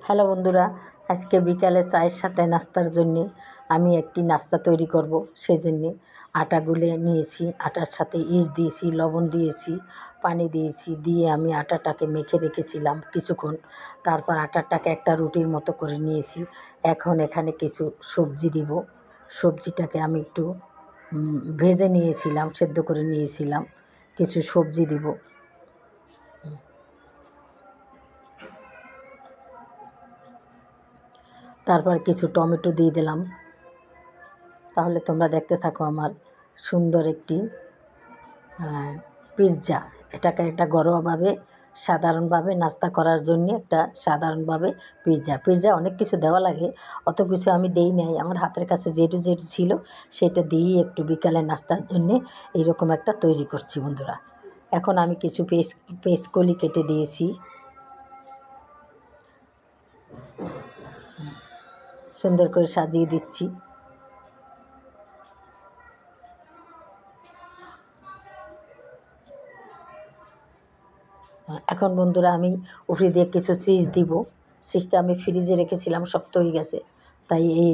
Hello বন্ধুরা, আজকে বিকালে চায়ের সাথে নাস্তার জন্যে আমি একটি নাস্তা তৈরি করব। সেই জন্যে আটা গুলে নিয়েছি, আটার সাথে ইস্ট দিয়েছি, লবণ দিয়েছি, পানি দিয়েছি, দিয়ে আমি আটাটাকে মেখে রেখেছিলাম কিছুক্ষণ। তারপর আটাটাকে একটা রুটির মতো করে নিয়েছি। এখন এখানে কিছু সবজি দিব। সবজিটাকে আমি একটু ভেজে নিয়েছিলাম, সেদ্ধ করে নিয়েছিলাম। কিছু সবজি দিব। তারপর কিছু টমেটো দিয়ে দিলাম। তাহলে তোমরা দেখতে থাকো আমার সুন্দর একটি পিৎজা। এটাকে একটা ঘরোয়াভাবে সাধারণভাবে নাস্তা করার জন্য একটা সাধারণভাবে পিৎজা অনেক কিছু দেওয়া লাগে, অত কিছু আমি দেই নাই। আমার হাতের কাছে যেটু ছিল সেটা দিয়েই একটু বিকালে নাস্তার জন্যে এইরকম একটা তৈরি করছি বন্ধুরা। এখন আমি কিছু পেঁয়াজকলি কেটে দিয়েছি, সুন্দর করে সাজিয়ে দিচ্ছি। এখন বন্ধুরা আমি উপরে দিয়ে কিছু চিজ দিব। চিজটা আমি ফ্রিজে রেখেছিলাম, শক্ত হয়ে গেছে, তাই এই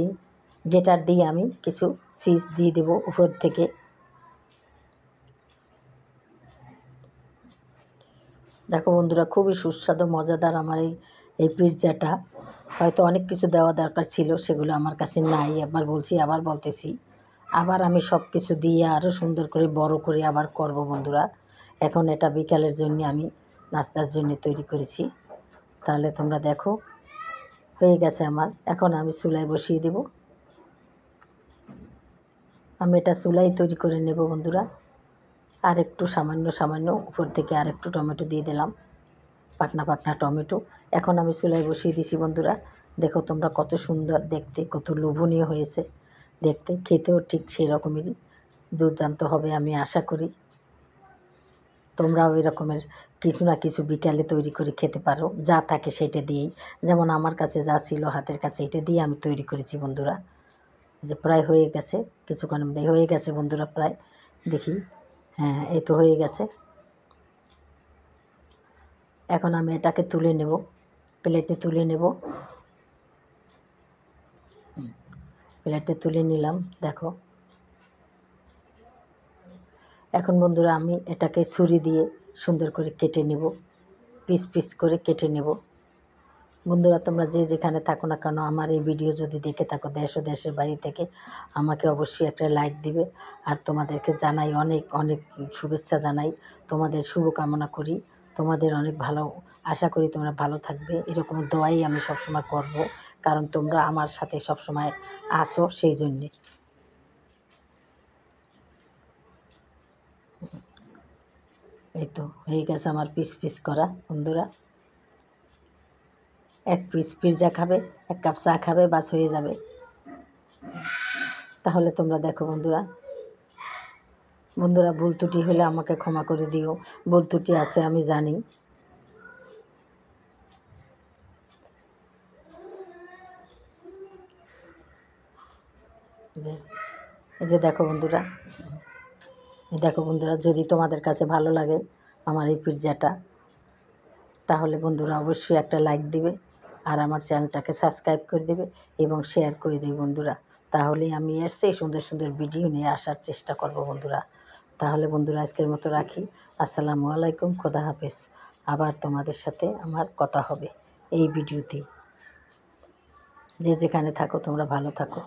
গ্রেটার দিয়ে আমি কিছু চিজ দিয়ে দেব উপর থেকে। দেখো বন্ধুরা, খুবই সুস্বাদু মজাদার আমার এই পিৎজাটা। হয়তো অনেক কিছু দেওয়া দরকার ছিল, সেগুলো আমার কাছে নাই। একবার বলছি, আবার বলতেছি, আবার আমি সব কিছু দিয়ে আরও সুন্দর করে বড় করে আবার করব বন্ধুরা। এখন এটা বিকালের জন্য আমি নাস্তার জন্য তৈরি করেছি। তাহলে তোমরা দেখো, হয়ে গেছে আমার। এখন আমি চুলায় বসিয়ে দেব। আমি এটা চুলায় তৈরি করে নেব বন্ধুরা। আর একটু সামান্য উপর থেকে আর একটু টমেটো দিয়ে দিলাম, পাতনা টমেটো। এখন আমি চুলায় বসিয়ে দিছি বন্ধুরা। দেখো তোমরা, কত সুন্দর দেখতে, কত লোভনীয় হয়েছে দেখতে। খেতেও ঠিক সেই রকমেরই দুর্দান্ত হবে আমি আশা করি। তোমরাও ওই রকমের কিছু না কিছু বিকালে তৈরি করে খেতে পারো, যা থাকে সেটা দিয়েই। যেমন আমার কাছে যা ছিল হাতের কাছে, এটা দিয়ে আমি তৈরি করেছি বন্ধুরা। যে প্রায় হয়ে গেছে, কিছুক্ষণের মধ্যে হয়ে গেছে বন্ধুরা, প্রায়। দেখি, হ্যাঁ, এই তো হয়ে গেছে। এখন আমি এটাকে তুলে নেব, প্লেটে তুলে নেব। প্লেটে তুলে নিলাম, দেখো। এখন বন্ধুরা আমি এটাকে ছুরি দিয়ে সুন্দর করে কেটে নেব, পিস করে কেটে নেব। বন্ধুরা, তোমরা যে যেখানে থাকো না কেন, আমার এই ভিডিও যদি দেখে থাকো দেশ ও দেশের বাড়ি থেকে, আমাকে অবশ্যই একটা লাইক দিবে। আর তোমাদেরকে জানাই অনেক অনেক শুভেচ্ছা জানাই, তোমাদের শুভকামনা করি। তোমাদের অনেক ভালো, আশা করি তোমরা ভালো থাকবে। এরকম দোয়াই আমি সবসময় করব, কারণ তোমরা আমার সাথে সবসময় আসো, সেই জন্যে। এই তো হয়ে গেছে আমার পিস করা বন্ধুরা। এক পিস পিৎজা খাবে, এক কাপ চা খাবে, বাস হয়ে যাবে। তাহলে তোমরা দেখো বন্ধুরা, ভুল ত্রুটি হলে আমাকে ক্ষমা করে দিও। ভুল ত্রুটি আছে আমি জানি। এই যে দেখো বন্ধুরা, যদি তোমাদের কাছে ভালো লাগে আমার এই পিৎজাটা, তাহলে বন্ধুরা অবশ্যই একটা লাইক দিবে, আর আমার চ্যানেলটাকে সাবস্ক্রাইব করে দেবে এবং শেয়ার করে দেবে বন্ধুরা। তাহলে আমি এর সেই সুন্দর ভিডিও নিয়ে আসার চেষ্টা করব বন্ধুরা। তাহলে বন্ধুরা আজকের মতো রাখি। আসসালামু আলাইকুম, খোদা হাফেজ। আবার তোমাদের সাথে আমার কথা হবে এই ভিডিওতে। যে যেখানে থাকো তোমরা ভালো থাকো।